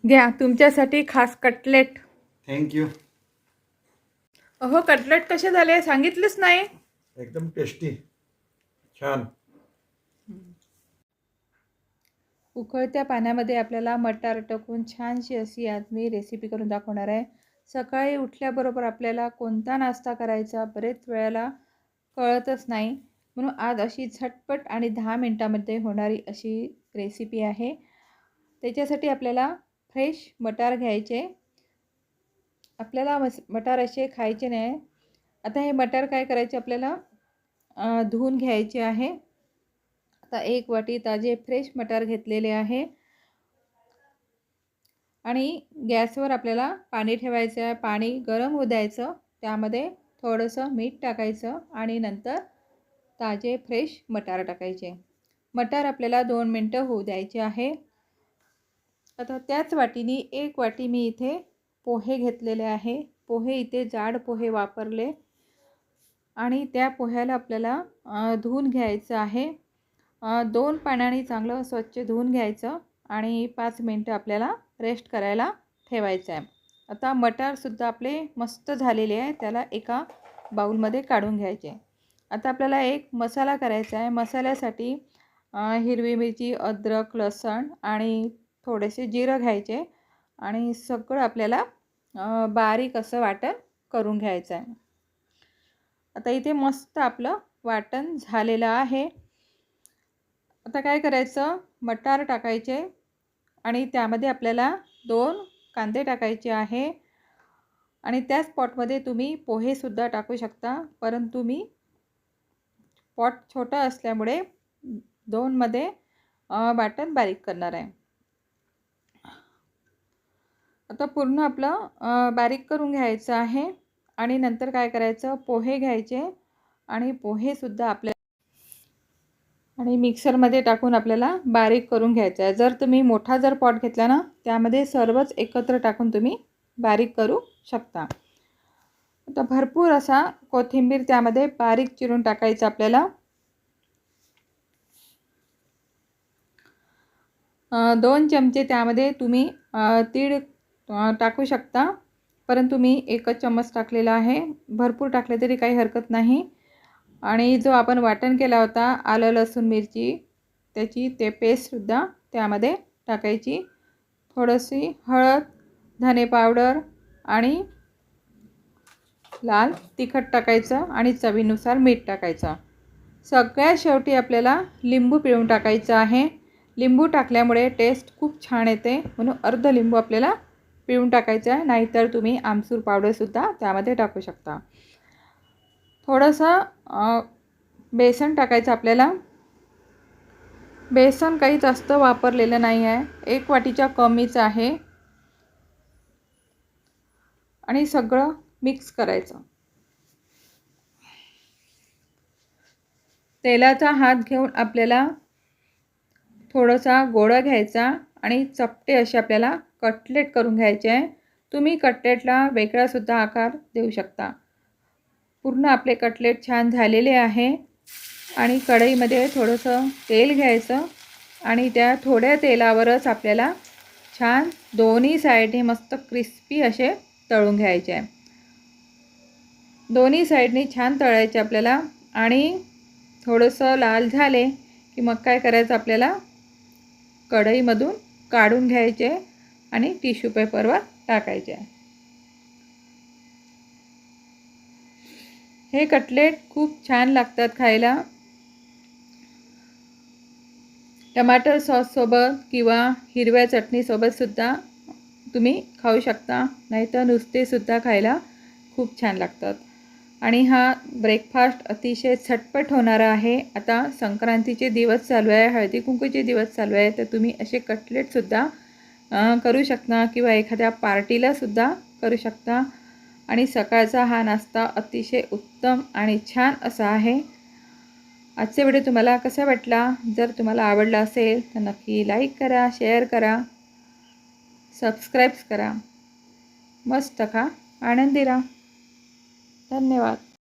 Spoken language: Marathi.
घ्या तुमच्यासाठी खास कटलेट। थँक्यू। अहो कटलेट कसे झाले सांगितलेच नाही। एकदम टेस्टी, छान। उकळत्या पाण्यामध्ये आपल्याला मटार टाकून छानशी अशी आज मी रेसिपी करून दाखवणार आहे। सकाळी उठल्याबरोबर आपल्याला कोणता नाश्ता करायचा बरेच वेळेला कळतच नाही, म्हणून आज अशी झटपट आणि 10 मिनिटांमध्ये होणारी अशी रेसिपी आहे। त्याच्यासाठी आपल्याला फ्रेश मटार घ्यायचे। आपल्याला मटार असे खायचे नाही। आता हे मटार काय करायचे आपल्याला धुवून घ्यायचे आहे। आता 1 वाटी ताजे फ्रेश मटार घेतलेले आहे आणि गॅसवर आपल्याला पाणी ठेवायचं आहे। पाणी गरम होऊ द्यायचं, त्यामध्ये थोडंसं मीठ टाकायचं आणि नंतर ताजे फ्रेश मटार टाकायचे। मटार आपल्याला 2 मिनिटं होऊ द्यायचे आहे। आता त्याच वाटीने 1 वाटी मी इथे पोहे घेतलेले आहे। पोहे इथे जाड पोहे वापरले आणि त्या पोह्याला आपल्याला धुवून घ्यायचं आहे। 2 पाण्याने चांगलं स्वच्छ धुवून घ्यायचं आणि 5 मिनिटं आपल्याला रेस्ट करायला ठेवायचं आहे। आता मटारसुद्धा आपले मस्त झालेले आहे, त्याला एका बाउलमध्ये काढून घ्यायचे। आता आपल्याला एक मसाला करायचा आहे। मसाल्यासाठी हिरवी मिरची, अद्रक, लसूण आणि थोडेसे जिरं घ्यायचे आणि सगळं आपल्याला बारीक असं वाटण करून घ्यायचं आहे। आता इथे मस्त आपलं वाटण झालेलं आहे। आता काय करायचं, मटार टाकायचे आणि त्यामध्ये आपल्याला 2 कांदे टाकायचे आहे आणि त्याच पॉटमध्ये तुम्ही पोहेसुद्धा टाकू शकता, परंतु मी पॉट छोटा असल्यामुळे 2 मध्ये वाटण बारीक करणार आहे। आता पूर्ण आपलं बारीक करून घ्यायचं आहे आणि नंतर काय करायचं, पोहे घ्यायचे आणि पोहेसुद्धा आपल्या आणि मिक्सरमध्ये टाकून आपल्याला बारीक करून घ्यायचं आहे। जर तुम्ही मोठा पॉट घेतला ना, त्यामध्ये सर्वच एकत्र टाकून तुम्ही बारीक करू शकता। आता भरपूर असा कोथिंबीर त्यामध्ये बारीक चिरून टाकायचं आपल्याला। 2 चमचे त्यामध्ये तुम्ही तीळ टाकू शकता, परंतु मी 1 चम्मच टाकलेला आहे। भरपूर टाकले तरी काही हरकत नाही। आणि जो आपण वाटण केला होता आलं लसूण मिरची, त्याची ते पेस्टसुद्धा त्यामध्ये टाकायची। थोडीशी हळद, धने पावडर आणि लाल तिखट टाकायचं आणि चवीनुसार मीठ टाकायचं। सगळ्यात शेवटी आपल्याला लिंबू पिळून टाकायचं आहे। लिंबू टाकल्यामुळे टेस्ट खूप छान येते, म्हणून अर्ध लिंबू आपल्याला पिळून टाकायचं आहे, नाहीतर तुम्ही आमचूर पावडरसुद्धा त्यामध्ये टाकू शकता। थोडंसं बेसन टाकायचं आपल्याला। बेसन काही जास्त वापरलेलं नाही आहे, 1 वाटीच्या कमीच आहे आणि सगळं मिक्स करायचं। तेलाचा हात घेऊन आपल्याला थोडासा गोळा घ्यायचा आणि चपटे असे आपल्याला कटलेट करून घ्यायचे आहे। तुम्ही कटलेटला वेगळासुद्धा आकार देऊ शकता। पूर्ण आपले कटलेट छान झालेले आहे आणि कढईमध्ये थोडंसं तेल घ्यायचं आणि त्या थोड्या तेलावरच आपल्याला छान दोन्ही साईडने मस्त क्रिस्पी असे तळून घ्यायचे आहे। दोन्ही साईडने छान तळायचे आपल्याला आणि थोडंसं लाल झाले की मग काय करायचं, आपल्याला कढईमधून काढून घ्यायचे आणि टिश्यू पेपरवर टाकायचे। हे कटलेट खूप छान लागतात खायला। टमाटर सॉससोबत किंवा हिरव्या चटणीसोबतसुद्धा तुम्ही खाऊ शकता, नाहीतर नुसतेसुद्धा खायला खूप छान लागतात। आणि हा ब्रेकफास्ट अतिशय झटपट होणारा आहे। आता संक्रांतीचे दिवस चालू आहे, हळदी कुंकूचे दिवस चालू आहे, तर तुम्ही असे कटलेटसुद्धा करू शकता किंवा एखाद्या पार्टीलासुद्धा करू शकता आणि सकाळचा हा नाश्ता अतिशय उत्तम आणि छान असा आहे। आजचा व्हिडिओ तुम्हाला कसा वाटला? जर तुम्हाला आवडला असेल तर नक्की लाईक करा, शेअर करा, सबस्क्राईब करा। मस्त खा, आनंदी राहा। धन्यवाद।